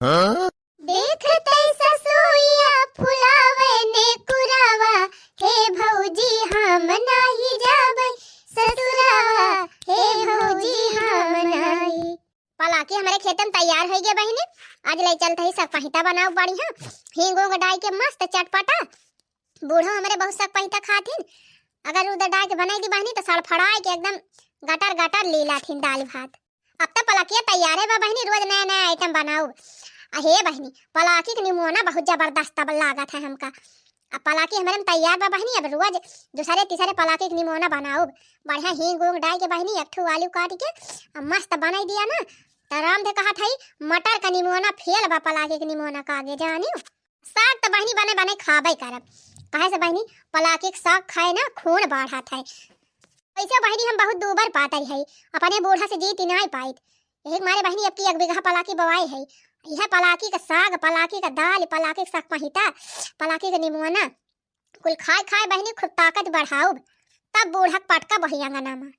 देखते ससुइया फुलावे ने कुरावा, हे भौजी हम नाही जाबै ससुरावा, हे भौजी हम नाही। पलाकी हमारे खेतन तैयार हो गए बहिनी। आज ले चलते ही सग पहिता बनाओ बढ़िया, हींग उंग डाल के मस्त चटपटा। बूढ़ा हमारे बहुत सग पहिता खाथिन, अगर उधर डाल के बनाई दी बहिनी तो सड़फड़ाए के एकदम गटर गटर लीला थीन दाल भात। अब तो पलाकिया तैयार है बहिनी, रोज नया नया आइटम बनाओ। अहे बहिनी पलाकी के निमोना बहुत जबरदस्त लागत है हमका। अब पलाकी हमारे में तैयार बा बहिनी, अब रोज दूसरे तीसरे पलाकी के निमोना बनाओ बढ़िया, हींग उंग डाल के बहिनी, एक ठो आलू काट के मस्त बनाई दिया ना तो राम दे कहा था मटर का निमोना फेल बा पलाकी के निमोना का आगे जानियो। साग तो बहिनी बने बने खाबे करब, कहे से बहिनी पलाकी के साग खाए ना खून बढ़त है। ऐसे बहिनी हम बहुत दूबर पाते है, अपने बूढ़ा से जीत नहीं पाई, यही मारे बहिनी अब की 1 बीघा पलाकी बवाई है। यह पलाकी का साग, पलाकी का दाल, पलाकी का साग पहिता, पलाकी का निमोना कुल खाए खाए बहिनी खूब ताकत बढ़ाओ, तब बूढ़ा पटका बही अंगना में।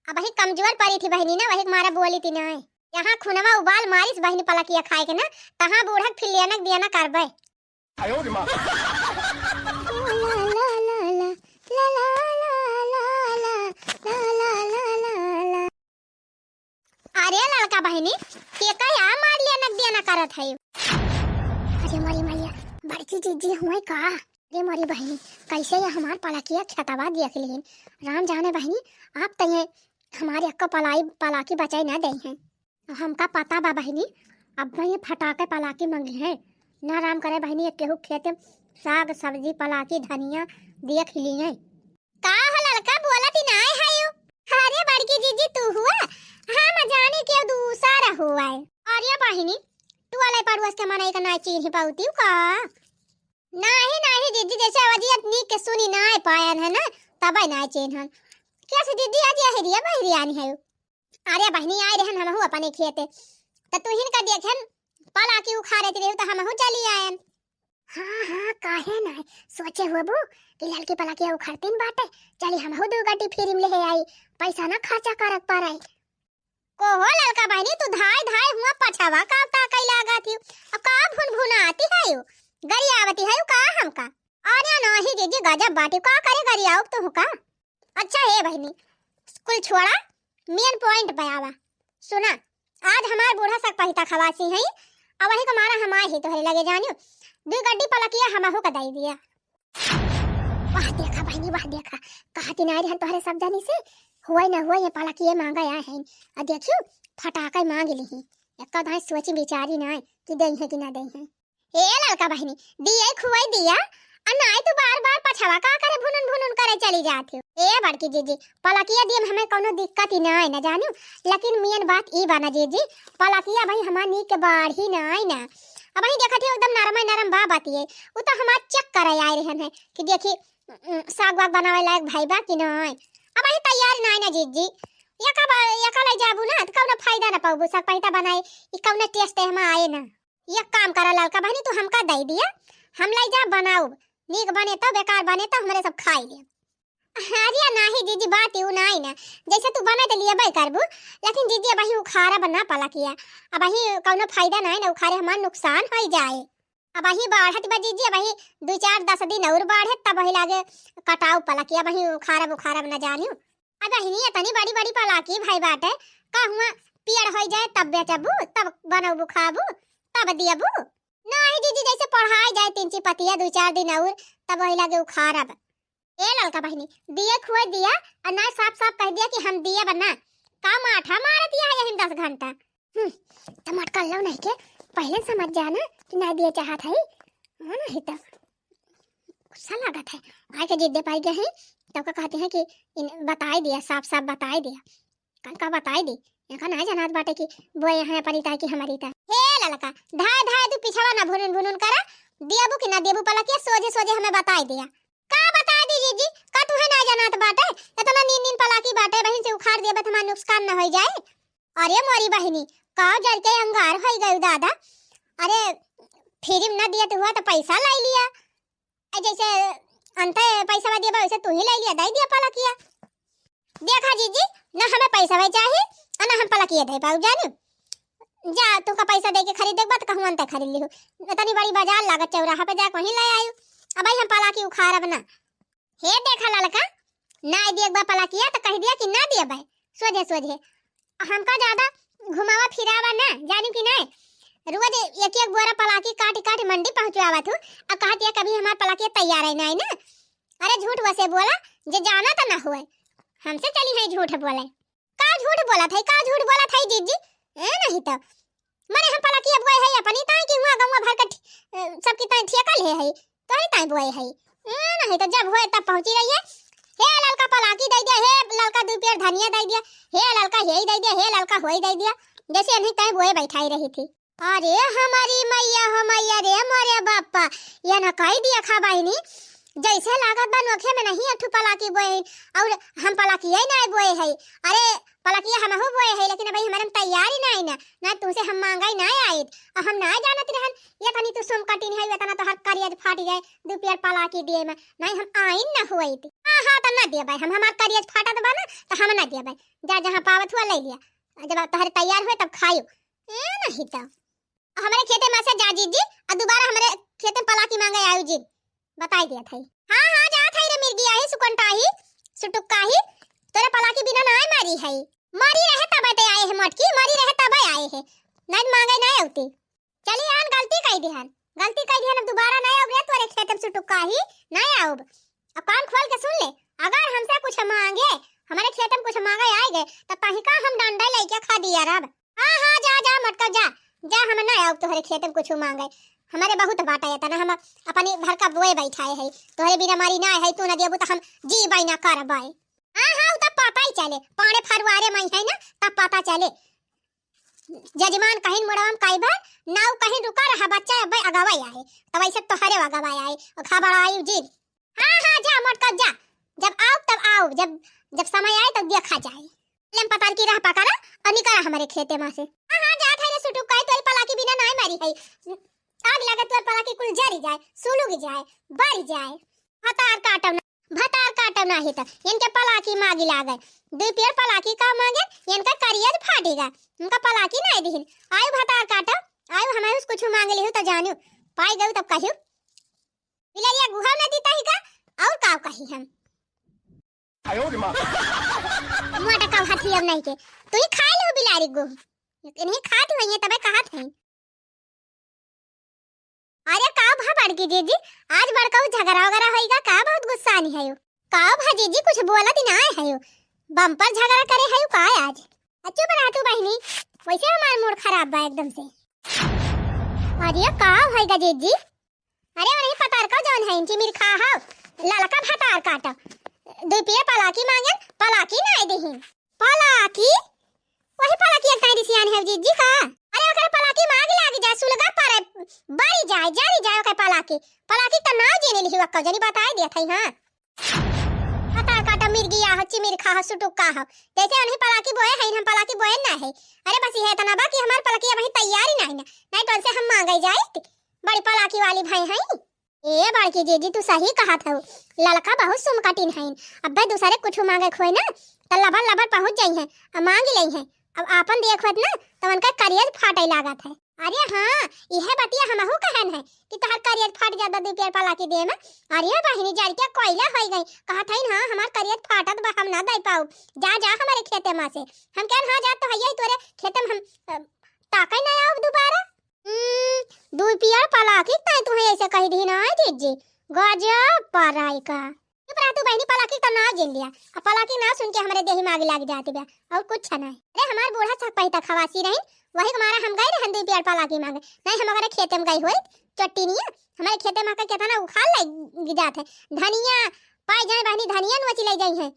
अब वही कमजोर पड़ी थी बहिनी ना, वही मारा बोली थी ना यहाँ खुनवा उबाल मारिस बहिनी पलाकिया खाए के ना, तहाँ बूढ़ा फिर लेनक दिया ना करबे। अरे लड़का बहिनी के कया मार लिया नक दिया ना करत है। अरे मरी मैया बड़की जीजी हुई का। अरे मरी बहिनी कैसे ये हमार पलाकिया छतवा देख लेन, राम जाने बहिनी आप तो ये हमारे अक्का पलाकी बचाई ना दे हैं। हमका पता बा बहिनी, अब मैं ये फटाके पलाकी मंगे हैं ना, राम करे बहिनी एक केहू खेत साग सब्जी पलाकी धनिया दिया खिली है। का लड़का बोला थी ना है। अरे बड़की जीजी तू हुआ, हम जाने के दूसरा हुआ है। अरे बहिनी तू वाले पड़ोस के मनाई का ना चीन ही पाउती का नहीं जीजी, जैसे अवधियत नी के सुनी ना पायन है ना तब ना चीन हन कैसे जीजी आज यही रिया बहरियानी है। अरे बहिनी आए रहन हमहु अपने खेते त तू हिन का देखन पलाकी उखाड़े रहे तो हमहु चली आयन। हां काहे ना सोचे हुबो कि लड़की पलाकी उखाड़तीन बाटे, चली हमहु 2 गाड़ी फिर में ले आई, पैसा ना खर्चा करक पारे। कोहो लड़का बहिनी तू धाय धाय हुआ पछावा का कई लागा थी, अब का भुन भुन आती है यो गरियावती है का हमका। अरे नहीं जीजी गजब बाटी का करे गरियाओ तो हुका। अच्छा है बहिनी कुल छोड़ा मेन पॉइंट पे आवा। सुना आज हमार बूढ़ा सक पहिता खवासी है, अब वही कमारा हमार ही तोहरे लगे जानियो 2 गड्डी पलकिया हमहु का दई दिया। वाह देखा बहिनी वाह देखा, कहती ना रहन तोहरे सब जानी से हुआ ना हुआ ये पलकिए मांगा या है। अब देखियो फटाके मांग ली ही, एक दाई सोची बिचारी ना कि दई है कि ना दई है। ए लड़का बहिनी दिए खुआई दिया अन्नाई तू बार-बार पछवा का करे भुनन भुनन करे चली जाती हो। ए बड़की जीजी पलाकिया दिए हमें कोनो दिक्कत ही ना है ना जानियो, लेकिन मेन बात ई बाना जीजी पलाकिया भाई हमार नी के बाढ़ ही ना है ना। अब ही देखत है एकदम नरम नरम बा बातिए उ तो हमार चेक करे आए रहन है कि देखी साग वाग बनावे लायक भाई बा कि ना। अब ही तैयार ना है ना जीजी, यका ले जाबू ना तो कोनो फायदा ना पाबू, साग पहिता बनाए ई कोनो टेस्ट है हम आए ना। ये काम करा लड़का बहनी तू हमका दे दिया, हम लाई जा बनाऊ नीक बने तो बेकार बने तो हमारे सब खाई ले। अरे नहीं जीजी बात यू नहीं ना, जैसे तू बना तो लिए भाई करबू, लेकिन जीजी अब ही उखाड़ा बना पला किया, अब ही कोनो फायदा नहीं ना, उखाड़े हमार नुकसान हो जाए। अब ही बढ़त बा जीजी, अब ही 2-4-10 दिन और बढ़े तब ही लागे कटाऊ पला किया, अब ही उखाड़ा ना जानियो। अब ही इतनी बड़ी बड़ी पला की भाई बाटे का हुआ पेड़ हो जाए तब बेचबू तब बनाबू खाबू तब दियबू। नहीं जीजी जैसे पढ़ाई जाए 3 पतिया 2-4 दिन और तब वही लगे उखाड़ब। ए लड़का बहनी दिए खुए दिया और ना साफ साफ कह दिया कि हम दिए बना का माठा मार दिया है यही 10 घंटा। तो मटका लो नहीं के पहले समझ जाना कि ना दिए चाहत है नहीं तो गुस्सा लागत है। आए के जिद्दे पाई गए हैं तो का कहते हैं कि बताई दिया साफ साफ बताई दिया, कल का बताई दी यहाँ ना जनात बाटे की वो यहाँ परिता की हमारी ता। हे ललका धाय धाय तू पिछवा ना भुनन भुनन करा, दियाबू कि ना देबू पलकिया सोजे सोजे हमें बताई दिया। का बता दी जीजी का तू है ना जनात बाटे इतना नीन पलाकी बाटे बहन से उखाड़ देबे हमार नुकसान ना हो जाए। अरे मोरी बहनी का जल के अंगार हो गई दादा, अरे फिर ना दिया तो हुआ तो पैसा ले लिया, जैसे अंत पैसा दिया वैसे तू ही ले लिया दे दिया पलकिया। देखा जीजी ना हमें पैसा चाहिए ना हम पलकिया दे पाऊ जानी, जा तुमका पैसा दे के खरीद देबा त कहूं अंत खरीद लिहु। तनी बड़ी बाजार लागत चौराहा पे जा कहीं ले आयु। अब भाई हम पलाकी उखाड़ब ना। हे देखा ललका ना दिए बा पलाकिया त कह दिया कि ना दिए भाई सोझे सोझे हमका ज्यादा घुमावा फिरावा ना जानी कि नहीं। रोज एक एक बोरा पलाकी काट काट मंडी पहुंचावा तू अब कहती है कभी हमार पलाकी तैयार है नहीं ना। अरे झूठ वैसे बोला जे जाना तो ना हुए हमसे चली है झूठ बोले का झूठ बोला था का झूठ बोला था जीजी ए नहीं तो मरे हम पलाकी अब गए है अपनी ताई की हुआ गौवा भर का सबकी ताई ठेका ले है तो ही ताई बोए है ए नहीं तो जब होए तब पहुंची रही है। हे ललका पलाकी दे दिया हे ललका दो पेड़ धनिया दे दिया हे ललका हे दे दिया हे ललका होई दे दिया जैसे अभी ताई बोए बैठाई रही थी। अरे हमारी मैया हो मैया रे मोरे बापा ये न कह दिया खा बहनी जैसे लागत बा नोखे में नहीं अठू पलाकी बोए और हम पलाकी ही नहीं बोए है। अरे पलाकी हम हो बोए है लेकिन भाई हमारे तैयारी नहीं ना तुमसे हम मांगाई नहीं आई और हम ना जानत रहन ये तनी तू सुम कटिन है इतना तो हर करियर फाट जाए दो पेड़ पलाकी दिए में नहीं हम आइन ना हुई थी। हां तो ना दिए भाई हम हमार करियर फाटत बा ना तो हम ना दिए भाई जा जहां पावत हुआ ले लिया जब तोहरे तैयार हुए तब खाइयो ए नहीं तो हमारे खेते में से जा जी और दोबारा हमारे खेते पलाकी मांगे आयु जी बताई दिया था। हां जा था रे मिर्गी आई सुकंटा ही सुटुक्का ही तोरे पलाकी बिना ना मारी है मारी रहे तब ते आए है मटकी मारी रहे तब आए है नहीं मांगे ना आउती चली आन गलती कह दिहन अब दोबारा ना आउ रे तोरे खेते में सुटुक्का ही ना आउ। अब कान खोल के सुन ले अगर हमसे कुछ मांगे हमारे खेते में कुछ मांगे आए गए तब ताही का हम डंडा लेके खा दिया रब। हां जा मटका जा हम ना आउ तोहरे खेत में कुछ मांगे हमारे बहुत बाटा है तना हम अपने घर का बोए बैठाए है तोहरे बिना मारी ना है तू ना देबू तो हम जी बाई ना करबाई। हां तब पता ही चले पाड़े फरवारे में है ना तब पता चले जजमान कहीं मुड़ाम काई बार नाउ कहीं रुका रहा बच्चा भाई अगवाई आए तब ऐसे तोहरे अगवाई आए खबर आई जी। हां जा मटका जा जब आओ तब आओ जब समय आए तब देखा जाए लेम पताल की राह पकड़ा और निकला हमारे खेते में से। हां जा था रे सुटुक काई तोरी पलाकी बिना नहीं मारी है आग लगे तोर पलाकी कुल जरी जाए सुलुग जाए बढ़ जाए भतार काटम ना ही त इनके पलाकी मागी लागे दो पेड़ पलाकी का मांगे इनका करियर फाटेगा उनका पलाकी नहीं दिहिन आयु भतार काटम आयु हमें कुछ मांगे लिहु तो जानू पाई गऊ तब कहियो बिलरिया गुहा में दीता ही का और का कही हम मोटा का हाथी अब नहीं के तू ही खा लो बिलारी गु इन्हीं खात हुई है तबे कहत है। अरे का भा बड़की जीजी आज बड़का झगड़ा वगैरह होइगा का बहुत गुस्सा आनी है का भा जीजी कुछ बोलत ना है बम्पर झगड़ा करे है का आज अच्छो बना तू बहनी वैसे हमार मूड खराब बा एकदम से। अरे का होइगा जीजी अरे वही पतार का जौन है इनकी मिर खा हाव ललका भतार काटा दो पेड़ पलाकी मांगन पलाकी नहीं देहिन पलाकी वही पलाकी एक ताई सियान है जीजी का। अरे ओकर पलाकी मांग लागी जा सुलगा पर बड़ी जाए जारी जाए ओकर पलाकी त नाव जेने लिहुआ क जनी बताई दिया थई। हां पता काटा मिर्गी आ हच्ची मिर खा सुटुक का ह जैसे उन्हीं पलाकी बोए है हम पलाकी बोए ना है। अरे बस ये तना बा कि हमार पलाकी अभी तैयार ही नहीं तो से हम मांगे जाए बड़ी पलाकी वाली भाई है ए बड़की जीजी तू सही कहा था ललका बहुत सुम कटिन है अब दूसरे कुछ मांगे खोए ना त लबर पहुंच जाई है अब मांग लई है अब आपन देखत ना तो उनका करियर फाटे लागत है। अरे हां यह बतिया हमहु कहन है कि तोहर करियर फाट जादा दो पेड़ पलाकी दे में। अरे बहिनी जड़ के कोयला होई गई कहत है हां हमार करियर फाटत बा हम ना दे पाऊ जा हमारे खेते में से हम कहन हां जा तो हइया तोरे खेते में हम ताकई ना आऊ दोबारा दो पेड़ पलाकी तय तू ऐसे कह दी ना जीजी गजब पराई का तू बहनी पलाकी का ना गिन लिया अब पलाकी ना सुन के हमारे देही में आग लग जाती बा और कुछ नहीं। अरे हमार बूढ़ा छक पहिता खवासी रही वही हमारा हम गए रहन दो पेड़ पलाकी मांगे नहीं हम हमारे खेते में गई होई चट्टी नहीं हमारे खेते में का केतना उखाड़ ले जात है धनिया पाई जाए बहनी धनिया नोची ले जाई है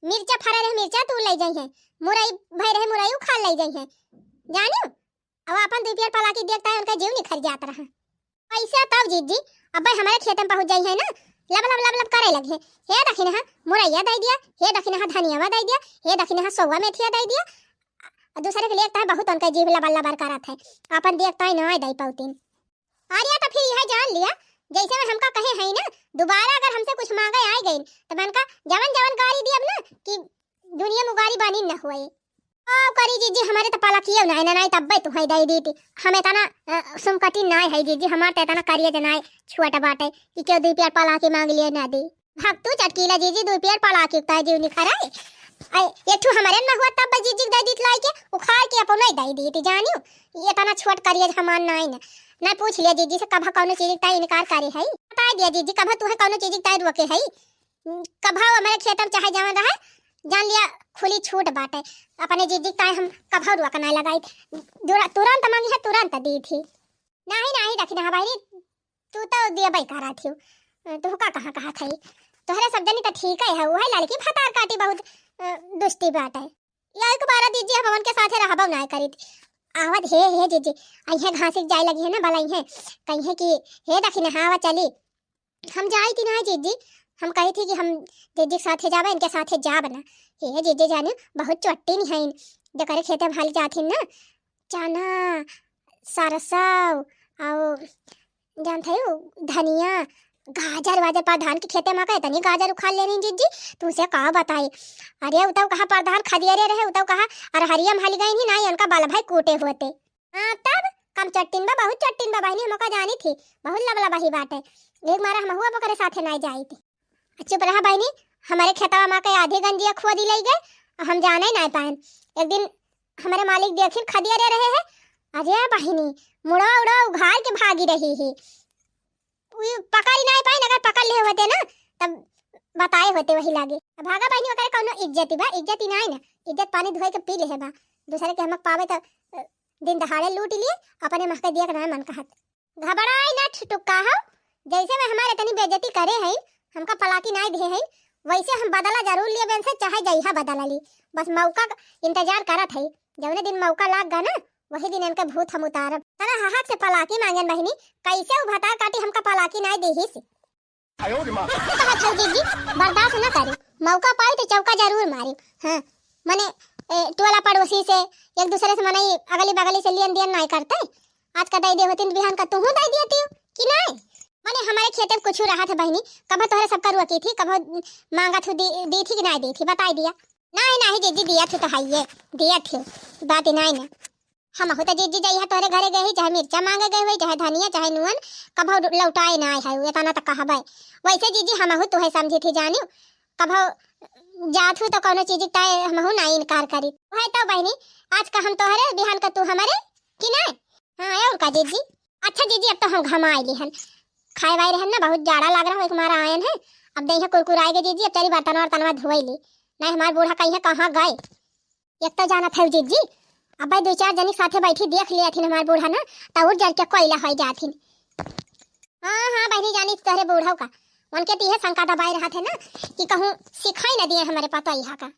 मिर्चा फरा रहे मिर्चा तू ले जाई है मुरई भई रहे मुरई उखाड़ ले जाई है जानू अब अपन दो पेड़ पलाकी देखता है उनका जीव निखर जाता रहा पैसा तब जीजी अब भाई हमारे खेत में पहुंच जाई है ना लब करे लगे हे दखिन हा मुरैया दे दिया हे दखिन हा धनिया दे दिया हे दखिन हा सौवा मेथिया दे दिया दूसरे के देखता है बहुत उनका जीव लबर करत है अपन देखता है ना दे पाउतीन। अरे तो फिर यह जान लिया जैसे में हमका कहे है ना दोबारा अगर हमसे कुछ मांगे आ गई तो मनका जवन गाड़ी दियब ना कि दुनिया मुगारी बानी न हुए करी जीजी हमारे तो पाला कियो ना ना तब्बे तू है दई दी हमें तना सुमकटी नाय है जीजी हमार ते तना करिए जनाय छुआटा बाटे कि क्यों 2 पेड़ पाला के मांग लिए ना दे भाग तू चटकीला जीजी 2 पेड़ पाला के ता जीव निखराए आई एठू हमारे में हुआ तब जीजी दई दी लाई के उखाड़ के अपन नहीं दई दी जानियो ये तना छोट करिए हमार नाय ना पूछ लिया जीजी से कभा कौनो चीज का इनकार करे है बता दिया जीजी कभा तू है कौनो चीज का रोके है कभा हमारे खेत में चाहे जवन रहे जान लिया खुली छूट बाटे अपने जीजी का हम कभा रुआ ना लगाई तुरंत मांगी है तुरंत दी थी नहीं नहीं रखना भाई तू तो दिया भाई करा थी तू का कहा थी तोहरे सब जनी तो ठीक है वो है लड़की फतार काटी बहुत दुष्टी बात है या एक बार दीजिए हम उनके साथ रहबो ना करी आवत हे जीजी आई है घास जाए लगी है ना बलाई है कहीं है कि हे दखिन हावा चली हम जाई कि ना जीजी हम कही थी कि हम जीजी के साथे जाबे इनके साथे जाब ना हे जीजी जाने बहुत चट्टी नहीं है जो करे खेते भाली जाती ना चना सरसों और जानते हो धनिया गाजर वाजर प्रधान के खेते में कहता नहीं गाजर उखाड़ ले रही जीजी तू उसे कहा बताई अरे उताव कहा प्रधान खदियरे रहे उताव कहा और हरियम हाली गई नहीं ना उनका बाल भाई कूटे होते हाँ तब कम चट्टिन बा बहुत चट्टिन बा बहनी हमका जानी थी बहुत लबला बही बात है एक मारा हम हुआ बकरे साथे नहीं जाई थी चुप रहा बहनी हमारे खेतवा माँ के आधे गंजिया खुआ दी लई गए हम जाने नहीं पाए एक दिन हमारे मालिक देखिन खदियरे रहे है अरे बहनी मुड़ा उड़ा उघाड़ के भागी रही है पकड़ नहीं पाए अगर पकड़ ले होते ना तब बताए होते वही लागे भागा बहनी वगैरह कौनो इज्जत बा इज्जत ही नहीं ना इज्जत पानी धोए के पी ले बा दूसरे के हमक पावे तो दिन दहाड़े लूट लिए अपने महके दिया के मन कहत घबराई ना ठुटुका हो जैसे में हमारे तनी बेइज्जती करे हैं हमका पलाकी नहीं दे हैं वैसे हम बदला जरूर लिए बेन से चाहे जइहा बदला ली बस मौका इंतजार करत है जौने दिन मौका लाग गा ना वही दिन इनका भूत हम उतारब तना हाथ से पलाकी मांगन बहनी कैसे उ भतार काटी हमका पलाकी नहीं देही से आयो रे मां कहत हौ जीजी बर्दाश्त न करी मौका पाई तो चौका जरूर मारी हां माने टोला पड़ोसी से एक दूसरे से मने अगली बगली से लेन देन नहीं करते आज का दई दे होतिन बिहान का तू दई देती कि नहीं माने हमारे खेते में कुछ रहा था बहनी कब तोहरे सब करुआ की थी कब मांगा थी दी थी कि नहीं दी थी बताई दिया नहीं नहीं जीजी दिया थी तो हाइए दिया थी बात नहीं ना हम होता जीजी जाइए तोहरे घरे गए चाहे मिर्चा मांगे गए हुई चाहे धनिया चाहे नुअन कभो लौटाए ना है ये तना तक कहबे वैसे जीजी हम हो तोहे समझी थी जानियो कभो जात हो तो कोनो चीज का हम हो ना इनकार करी है तो बहनी आज का हम तोहरे बिहान का तू हमारे कि नहीं हां और का जीजी अच्छा जीजी अब तो हम घमाए लिहन खाए वाई रहन ना बहुत जाड़ा लग रहा है हमारा आयन है अब दही कुरकुराएगे जीजी अब तेरी बर्तन और तनवा धोई ली नहीं हमार बूढ़ा कहीं कहां गए एक तो जाना था जीजी अब भाई 2-4 जनी साथे बैठी देख लिया थी हमारे बूढ़ा ना तब उठ जल के कोयला हो जाती हाँ हाँ बहनी जानी तोहरे बूढ़ा का उनके तीहे शंका दबाई रहा थे ना कि कहूँ सिखाई न दिए हमारे पता यहाँ का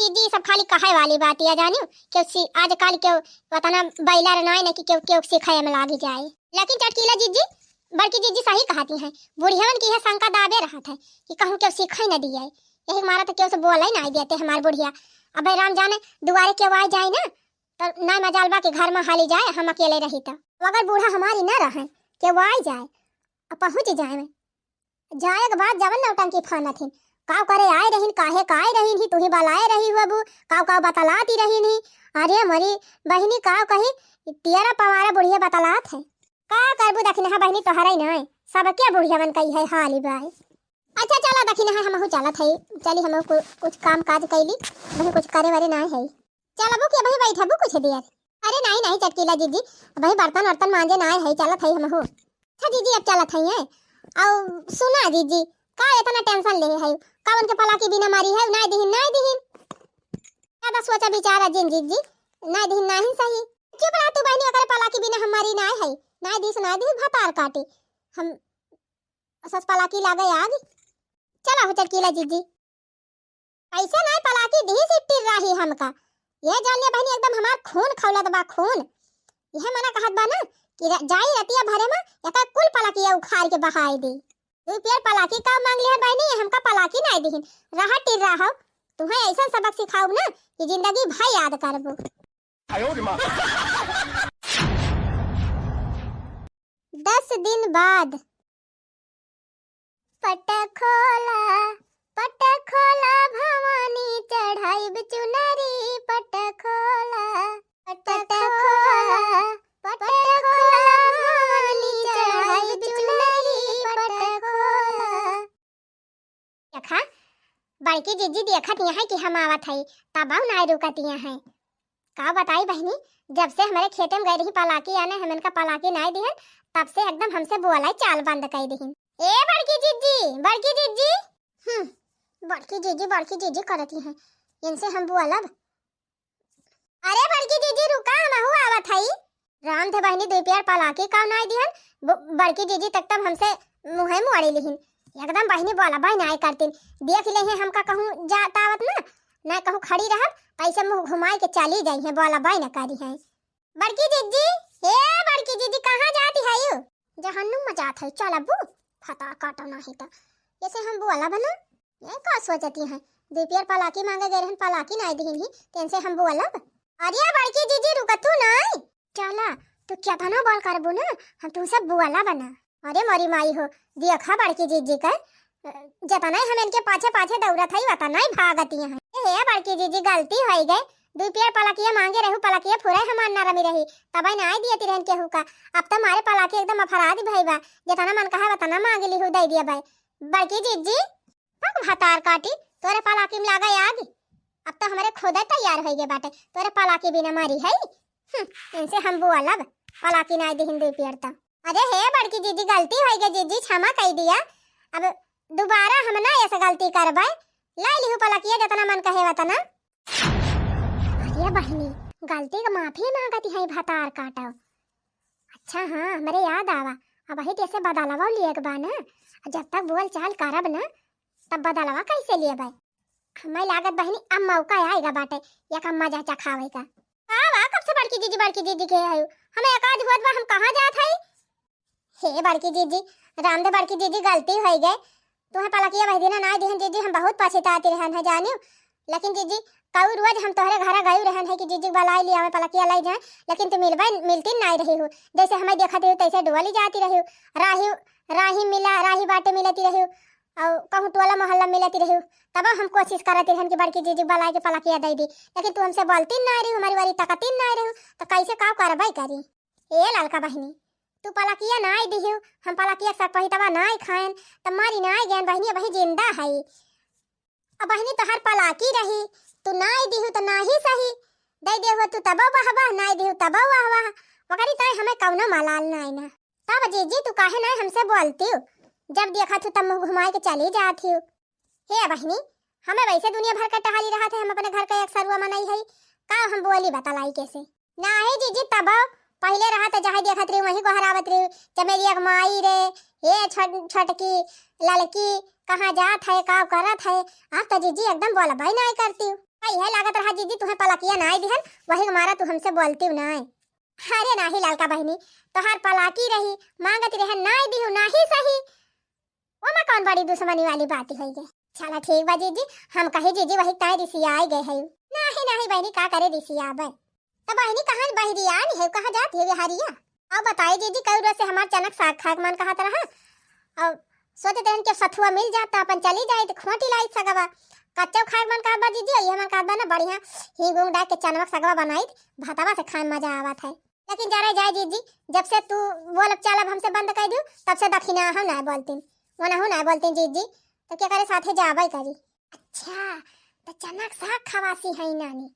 दीदी सब खाली कहे वाली बात है जानियो क्यों आजकल क्यों पता बैला रनाई न कि क्यों क्यों सिखाए में लागी जाए लेकिन चटकीला जीजी बड़की जीजी सही कहती हैं बुढ़ियावन की है शंका दाबे रहा था कि कहूँ क्यों सिखाई न दिए यही मारा तो क्यों से बोला ही नहीं देते हमारे बुढ़िया अब राम जाने दुआरे क्यों आ जाए ना तो ना मजालबा के घर में हाली जाए हम अकेले रही तो अगर बूढ़ा हमारी न रहे के वो आ जाए अब पहुँच जाए में जाए के बाद जवन नौटंकी फाना थी काव करे आए रहीन काहे काए रहीन ही तुही बलाए रही बाबू काव काव बतलाती रहीन ही अरे मरी बहनी काव कही तेरा पवारा बुढ़िया बतलात है का करबू दखिन है बहनी तोहरा नहीं सब क्या बुढ़िया बन कही है हाली बाई अच्छा चला दखिन है हम चलत है चली हम कुछ काम काज कैली वही कुछ करे वाले नहीं है चल अबू के भाई बैठबू कुछ देर अरे नहीं नहीं चटकीला जीजी भाई बर्तन वर्तन मांजे ना है चलत है हम हो अच्छा जीजी अब चलत है और सुना जीजी का इतना टेंशन ले है का उनके पला की बिना मारी है नहीं दिहिन क्या बस सोचा विचार जिन जीजी नहीं दिहिन नहीं सही चुप रह तू बहनी अगर पला की बिना हमारी ना है नहीं दिस ना दिस भतार काटी हम सस पला की लागे आग चला हो चटकीला जीजी ऐसे नहीं पला की दी सिट्टी रही हमका ये जान ले बहनी एकदम हमार खून खौलत बा खून यह मना कहत बा ना कि जाई रतिया भरे में एका कुल पलाकी उखाड़ के बहाई दे तू पेड़ पलाकी का मांग ले बहनी हमका पलाकी नहीं दिहिन रहा टिर रहा तुम्हें ऐसा सबक सिखाऊ ना कि जिंदगी भाई याद करबो आयो रे मां 10 दिन बाद पट खोला भवानी चढ़ाई चुनरी पट देखा बड़की जीजी देखत है कि हम आवत है तब ना रुकतिया है। का बताई बहनी, जब से हमारे खेते में गई रही पलाकी आने हमन का पलाकी नहीं दिहन तब से एकदम हमसे बोला चाल बंद कर दिहन। ए बड़की जीजी बड़की जीजी करती है इनसे हम बोलब। अरे बड़की जीजी रुका हम आवत है। राम थे बहनी दो प्यार पलाकी का नहीं दिहन बड़की जीजी तक तब हमसे मुहे मुआड़ी लिहिन एकदम बहनी बोला भाई नहीं करतीन देख ले हैं हमका कहूं जातावत ना कहूं खड़ी रह पैसे मुंह घुमाई के चली जाई है बोला भाई ना करी है। बड़की जीजी ए बड़की जीजी कहां जाती है यू जहन्नुम में जात है चल अब्बू फटा काटो नहीं तो जैसे हम बोला बना ये का सोचती है दोपहर पलाकी मांगे गए रहन पलाकी नहीं दिहिन ही तेन से हम बोलब। अरे बड़की जीजी रुक तू नहीं चला तू क्या बनो बोल करबू ना हम तुम सब बोला बना। अरे मोरी माई हो देखा बड़की जीजी का जतना हम इनके पाछे पाछे दौड़त हई वतना ही भागती है। हे बड़की जीजी गलती हो गई दोपहर पलाकिया मांगे रहू पलाकिया फुरे हमार ना रमी रही तब ना दियती रहन केहू का अब तो मारे पलाकी एकदम अपराधी भई बा जतना मन कहा वतना मांगे लिहू दे दिया भाई। बड़की जीजी पग हतार काटी तोरे पलाकी में लागा आग अब तो हमारे खुद तैयार हो गए बाटे तोरे पलाकी बिना मारी है इनसे हम बोलब पलाकी नहीं दिहिन दोपहर तक। अरे हे बड़की जीजी गलती हो गई जीजी क्षमा कर दिया अब दोबारा हम ना ऐसा गलती करबे ला लिहू पलाकिया जतना मन कहे वतना। अरे बहनी गलती का माफी मांगती है भतार काटो। अच्छा हाँ हमारे याद आवा अब वही कैसे बदलवा लिए के बा ना जब तक बोल चाल करब ना तब बदलवा कैसे लिए भाई हमें लागत बहनी अब मौका आएगा बाटे या कम मजा चखावे का। आवा कब से बड़की जीजी के आयु हमें एकाज होत बा हम कहां जात हई। हे बड़की जीजी रामदेव बड़की जीजी गलती हो गई तुम्हें पलाकिया वही दिन ना दिहन जीजी हम बहुत पछताते रहन है जानियो लेकिन जीजी कऊ रोज हम तोहरे घर गई रहन है कि जीजी बलाई लिया हमें पलाकिया लाई जाए लेकिन तुम मिलती नहीं रही हो जैसे हमें देखते हो तैसे डोली जाती रही हो राही बाटे मिलती रही और कहूँ टोला मोहल्ला मिलती रही तब हम कोशिश करते रहन कि बड़की जीजी बलाई के पलाकिया दे दी लेकिन तू हमसे बोलती नहीं रही हमारी वारी तकती नहीं रही तो कैसे का करवाई करी। ए लड़का बहनी तू पलाकिया नाई दिहु हम पलाकिया सब पहितवा नाई खाएन त मारी नाई गैन बहनी वही जिंदा है अब बहनी तो हर पलाकी रही तू नाई दिहु तो नाही सही दे देहु तू तब वाह नाई दिहु तब वाह मगरी तय हमें कौनो मलाल नाई ना तब जीजी तू काहे नाई हमसे बोलती हो जब देखा तू तब मुंह घुमाए के चली जाती हो। हे बहनी हमें वैसे दुनिया भर का टहाली रहा था हम अपने घर का एक सरुआ मनाई है का हम बोली बतलाई कैसे ना है जीजी तब पहले रहा तो जहाँ देखत रही वहीं को हरावत रही चमेली एक माई रे ये छोटकी लड़की कहाँ जात है का करत है आप तो जीजी एकदम बोला भाई नहीं करती हूँ भाई है लागत रहा जीजी तुम्हें पलाकिया नहीं दिहन वही हमारा तू हमसे बोलती हूँ नहीं। अरे नाही लड़का बहनी तो हर पलाकी रही मांगत रहे नहीं दिहु नहीं सही वो मैं कौन बड़ी दुश्मनी वाली बात है ये। चला ठीक बा जीजी हम कहे जीजी वही ताई रिसिया आई गए है नहीं बहनी का करे रिसिया बे तो बहनी कहाँ बहरिया नहीं है कहाँ जाती है बिहारिया अब बताइए जीजी कई रोज से हमार चनक साग खाग मन कहा तरह और सोचते हैं कि सथुआ मिल जाता अपन चली जाए तो खोटी लाई सगवा कच्चा खाग मन कहा बा जीजी ये मन कहा ना बढ़िया ही गुंग डाल के चनक सगवा बनाई भातवा से खाए मजा आवत है लेकिन जरा जाए जीजी जब से तू बोल चलब हमसे बंद कर दू तब से दक्षिणा हम ना बोलती वना हो ना बोलते जीजी तो क्या करे साथे जाबे करी। अच्छा तो चनक साग खवासी है नानी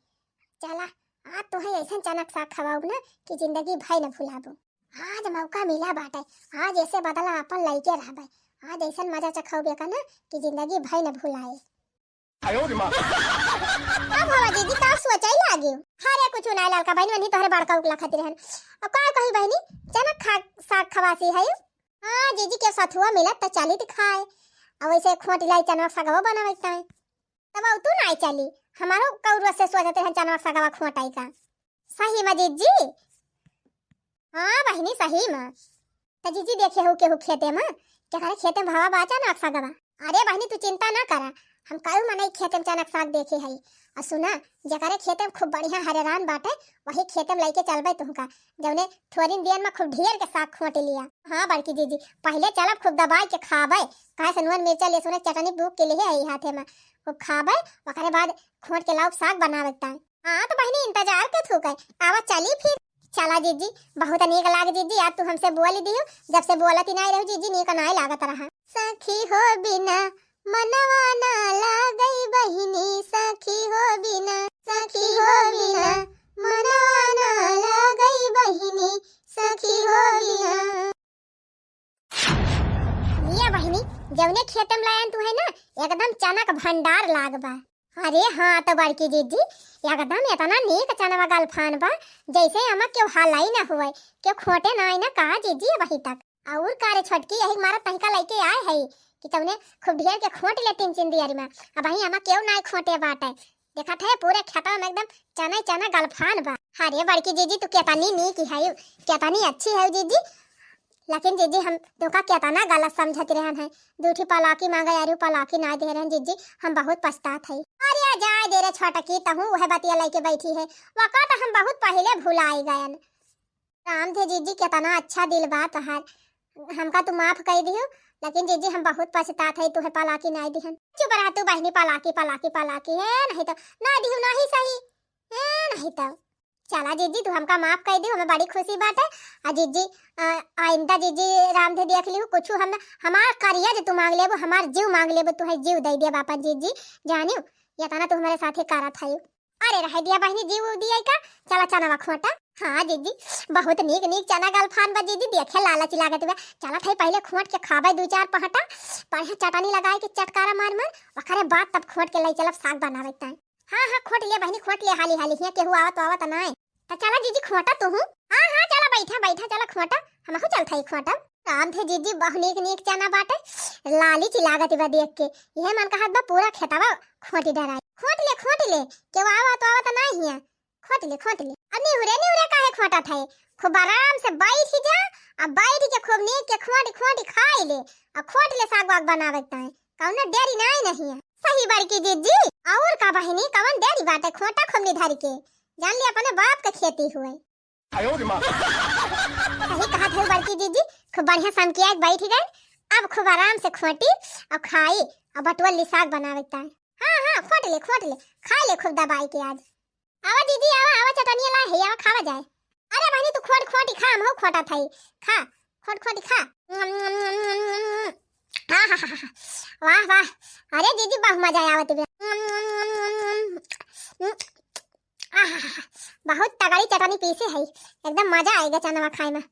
चला आज तो है ऐसा चनक साग खवाऊ ना कि जिंदगी भाई न भुलाबो आज मौका मिला बाटे आज ऐसे बदला अपन लइके रहबे आज ऐसा मजा चखाओगे का ना कि जिंदगी भाई न भुलाए। अब हवा दीदी तो सोचाई लागे हरे कुछ ना लड़का बहनी वनी तोहरे बड़का उकला खातिर रहन अब का कही बहनी चनक साग खवासी है हां जीजी के सथुआ मिलत त चली त खाए अब ऐसे खोटी लाई चनक सागवा बनावत है तब तू नहीं चली हमारो कौरवा से सोचते हैं चनक सागवा खोटाई का सही में जीजी। हाँ बहनी सही में तो जीजी देखे हो के खेते में क्या करे खेते में भावा बाचा ना सागवा। अरे बहनी तू चिंता ना करा हम कल मनाई खेते में चनक साग देखे है और सुना जकरे खेते में खूब बढ़िया हरेरान बाटे वही खेते में लेके चलबे तुमका जौने थोड़ी दिन में खूब ढेर के साग खोट लिया। हाँ बड़की जीजी पहले चलब खूब दबाई के खाबे काहे से नून मिर्चा लहसुन चटनी बुक के लिए है हाथे में खूब खाबे ओकरे बाद खोट के लाउ साग बनावता है। हाँ तो बहनी इंतजार के थू गए आवा चली फिर चला जीजी बहुत नीक लाग जीजी आज तू हमसे बोली दियो जब से बोलती नहीं रहो जीजी नीक नहीं लागत रहा सखी हो बिना मनवा ना लागई बहिनी सखी हो बिना मनवा ना लागई बहिनी सखी हो बिना। लिया बहिनी जवने खेत में लायन तू है ना एकदम चना का भंडार लाग बा। अरे हाँ तो बड़की जीजी एकदम इतना नीक चना गलफान बा जैसे हमें क्यों हालाई ना हुए क्यों खोटे ना आई ना कहा जीजी वही तक और कारे छोटकी यही मारा तहका लेके आए है कि तुमने खूब ढेर के खोट ले 3 दियारी में अब वही हमें क्यों ना खोटे बाटे देखा थे पूरे खेता में एकदम चना गलफान बा। अरे बड़की जीजी तू केतनी नी की है केतनी अच्छी है जीजी लेकिन जीजी हम तो का केतना गलत समझत रहन है दूठी पलाकी मांगा यारू पलाकी ना दे रहन जीजी हम बहुत पछतात है। अरे जाए दे रे छोटकी तहू वह बतिया लेके बैठी है वक़्त हम बहुत पहले भुलाई गयन। राम थे जीजी केतना अच्छा दिल बा तहार हमका तू माफ कर दियो लेकिन जीजी हम बहुत पछतात है तुहे पलाकी ना दिहन। चुप रह तू बहनी पलाकी है नहीं तो ना दिहु नहीं सही है नहीं तो चला जीजी तू हमका माफ कर दी हमें बड़ी खुशी बात है। आ जीजी आइंदा जीजी राम थे देख लियो कुछ हम हमार करिया जो तू मांग लेबो हमार जीव मांग लेबो तू है जीव दे दिया बापा जीजी जानियो ये तना तू हमारे साथे करत है। अरे रह दिया बहनी जीव दिया का चला चना खोटा। हाँ जीजी बहुत नीक चना गलफान बा जीजी देखे लालच लागत बा चला थे पहले खोट के खाबे 2-4 पहटा बढ़िया चटनी लगाए के चटकारा मार ओकरे बाद तब खोट के ले चलब साग बनावे ता। हाँ खोट ले बहनी खोट ले हाली के केहू आवत ना तो चला जीजी खोटा तू। हाँ चला बैठा चला खोटा हमहु चलथई खोटा। राम थे जीजी बहु नीक चना बाटे लाली ची लागत बा देख के यह मन कहत बा पूरा खेतवा खोटी डराई खोट ले केहू आवत ना हिया खोट ले अन्नी हुरे काहे खोटा थे खूब आराम से बैठ जा अब बैठ के खूब नीक के खोटी खाई ले अब खोट ले साग वाग बनावे ता कौनो देरी नहीं है सही बड़की जीजी और का बहिनी कवन देरी बाटे खोटा खूब निधर के जान ले अपने बाप के खेती हुए। सही कहा थे बड़की जीजी खूब बढ़िया सन किया बैठ गए अब खूब आराम से खोटी और खाई और बटुअल ली साग बनावे ता। हाँ खोट ले खा ले खूब दबाई के आज आवा जीजी आवा चटनी ला है आवा खावा जाए। अरे बहनी तू खोटी खा हम हो खोटा थाई खा खोटी खा। वाह अरे जीजी बहुत मजा आवत बे बहुत तगड़ी चटनी पीसे है एकदम मजा आएगा चना खाए में।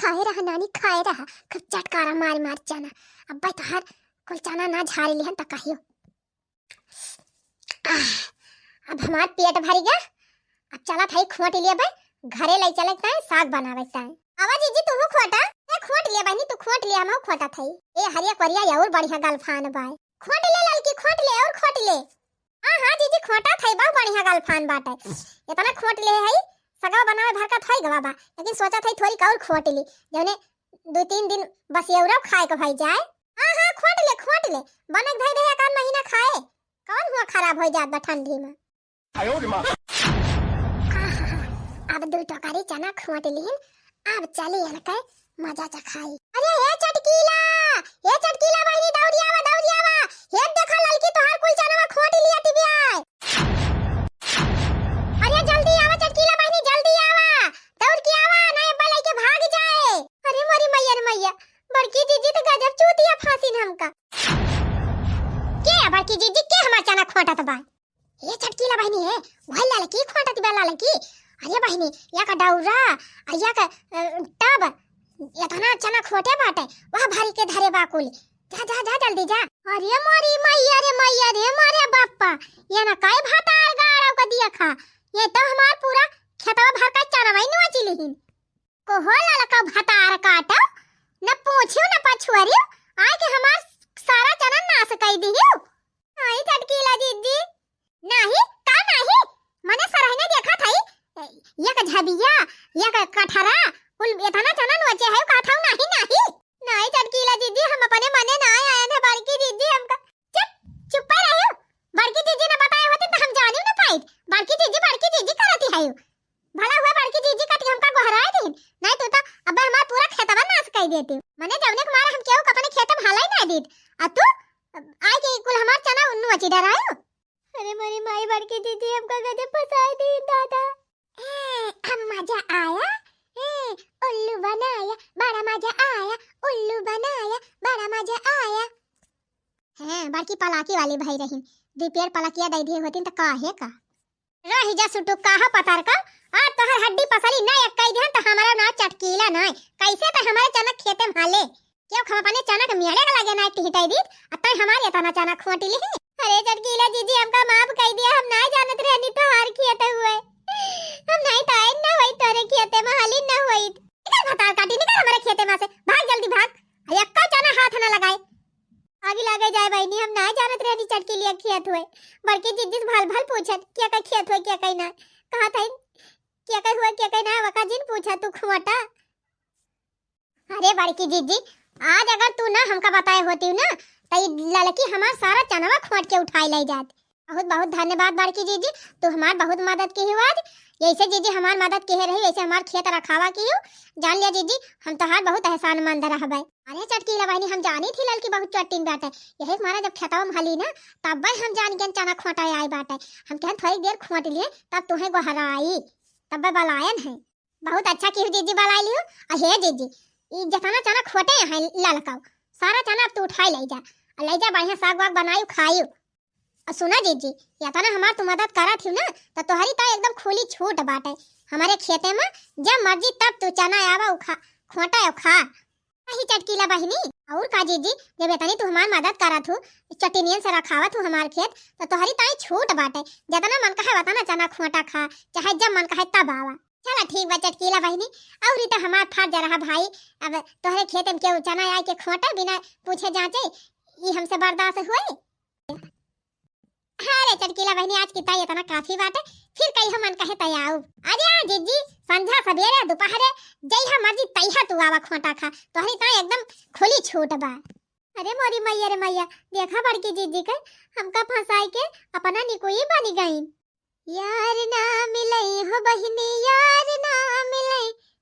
खाए रहा नानी खाए रहा खूब चटकारा मार चना अब भाई तो हर कुल चना ना झाड़ी लिहन त कहियो अब हमार पेट भर गया अब चला थाई खोट लिए बे घरे ले चले ता साग बनावे ता। आवा जीजी तू खोटा ए खोट ले बहनी तू खोट ले हम खोटा थाई ए हरिया करिया और बढ़िया गलफान बाय खोट ले ललकी खोट ले और खोट ले। हाँ जीजी खोटा थाई बहुत बढ़िया गलफान बाटे इतना खोट ले है सगा बनावे भर का थाई गवा बा लेकिन सोचा थाई थोड़ी और खोट ली जने 2-3 दिन बस एवरा खाए के भाई जाए। हाँ खोट ले बनक धई दे 1 महीना खाए कौन हुआ खराब हो जात बा ठंडी में। अब 2 टोकरी चना खोट लिहिन अब चली हलके मजा चा खाई। अरे ये चटकीला बहिनी दौड़ी आवा ये देखा ललकी तोहार कुल चना खोट लिया तिबिया। अरे जल्दी आवा चटकीला बहिनी जल्दी आवा दौड़ के आवा ना अब्बा लेके भाग जाए। अरे मोरी मैया बड़की जीजी तो गजब चूतिया फांसीन हमका के बड़की जीजी के हमार चना खोटत बा ये चटकीला बहिनी है वही ललकी खोटत बा ललकी। अरे बहिनी या का डौरा या का टब इतना चना खोटे बाटे वह भरी के धरे बाकुल जा जल्दी जा। अरे मोरी मैया रे मारे बाप्पा ये ना काय भातार गाड़व का दिया खा ये तो हमार पूरा खेतवा भर का चना वही नोची लिहिन को हो ललका भातार काटो न पूछियो न पछुआरियो आय के हमार सारा चना नाश कई दियो। आई चटकीला जीजी नहीं मने सरहने देखा थाई या का झबिया या का कठरा कुल इतना चना नोचे है काठाऊ नहीं चटकीला जीजी हम अपने मने ना आए हैं बड़की जीजी हमका चुप रहो बड़की जीजी ने बताया होते तो हम जानियो ना पाई बड़की जीजी करती है भला हुआ बड़की जीजी कटी हमका गोहराए दे नहीं तो अब हमार पूरा खेतवा नाश कर देती मने जवने कुमार हम केहू अपने खेत में हलाई ना दीत आ तू आय के कुल हमार चना नोची डरायो। अरे मेरी माई बड़की दीदी हमका गजब फसाई दी दादा। हम मजा आया उल्लू बनाया बड़ा मजा आया उल्लू बनाया बड़ा मजा आया। हैं बाकी पलाकी वाली भाई रही दो पेड़ पलाकिया दे दिए होती तो काहे का रही जा सुटू काहा पतार का आ तोहर हड्डी पसली ना एक कई दिन तो हमारा ना चटकीला ना कैसे तो हमारे चना खेते माले क्यों खा पाने चना के मियाड़े का लगे ना टिहटाई दी अतः हमारे तना चना खोटी ली अरे चटकीला जीजी हमका माफ कह दिया हम ना जानत रहनी तो हार खेते हुए हम नहीं तो आए ना वही तोरे खेते में हाली ना हुई निकल भतार काटी निकल हमारे खेते में से भाग जल्दी भाग एक चना हाथ ना लगाए आगे लगे जाए बहनी हम ना जानत रहनी चटकी लिया खेत हुए बल्कि जिद्दी भाल भाल पूछत क्या का खेत हुए क्या कहीं ना कहा था क्या कहीं हुआ क्या कहीं ना वका जिन पूछा तू खुआटा अरे बड़की जीजी आज अगर तू ना हमका बताए होती ना तो लड़की हमार सारा चनवा खोट के उठाई ले जात बहुत बहुत धन्यवाद बड़की जीजी तू हमार बहुत मदद की हुआ आज ऐसे जीजी हमार मदद के रही ऐसे हमार खेत रखावा की जान लिया जीजी हम तोहार बहुत एहसानमंद रहबे अरे चटकीला बहनी हम जानी थी लड़की बहुत चट्टीन बाटे यही हमारा जब खेतवा में हली ना तब हम जान के चना खोटा आई बाटे हम कहन थोड़ी देर खोट लिए तब तुम्हें गोहराई तब बलायन है बहुत अच्छा की जीजी बलाई लियो हे जीजी ई जतना चना खोटे हैं ललकाओ सारा चना अब तू उठाई ले जा बढ़िया साग वाग बनाई खाई सुना जीजी या तना हमार तू मदद करा थी ना तो तोहरी तो एकदम खुली छूट बाटे हमारे खेते में जब मर्जी तब तू चना आवा उखा खोटा खा ही चटकीला बहनी और का जीजी जब इतनी तू हमार मदद करा थू चटनियन से रखावा थू हमार खेत तो तोहरी ताई छूट बाटे जितना मन कहे वतना चना खोटा खा चाहे जब मन कहे तब आवा चला ठीक बा चटकीला बहनी और तो हमार फर्ज रहा भाई अब तोहरे खेत में केहू चना आए के खोटा बिना पूछे जांचे ई हमसे बर्दाश्त हुए अरे चटकीला बहनी आज कितना इतना काफी बात है फिर कहीं हम मन कहे तयाऊ अरे जीजी संध्या सवेरे दोपहरे जई हम मर्जी तैहा तू आवा खोटा खा तोहरी ता एकदम खुली छूट बा अरे मोरी मैया रे मैया देखा बड़की जीजी के हमका फंसाई के अपना निकोई बनी गई यार ना मिले हो बहनी यार ना मिले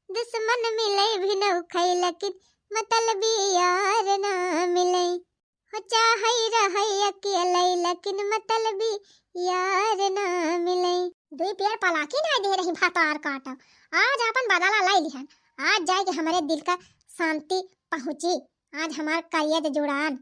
दुश्मन मिले भी न खई लेकिन मतलबी यार ना मिले हो चाहे रहे अकेले लेकिन मतलबी यार ना मिले दुई पेड़ पलाकी ना दे रही भातार काटा आज अपन बदला लाई लिहन आज जाके हमारे दिल का शांति पहुंची आज हमार करियर जुड़ान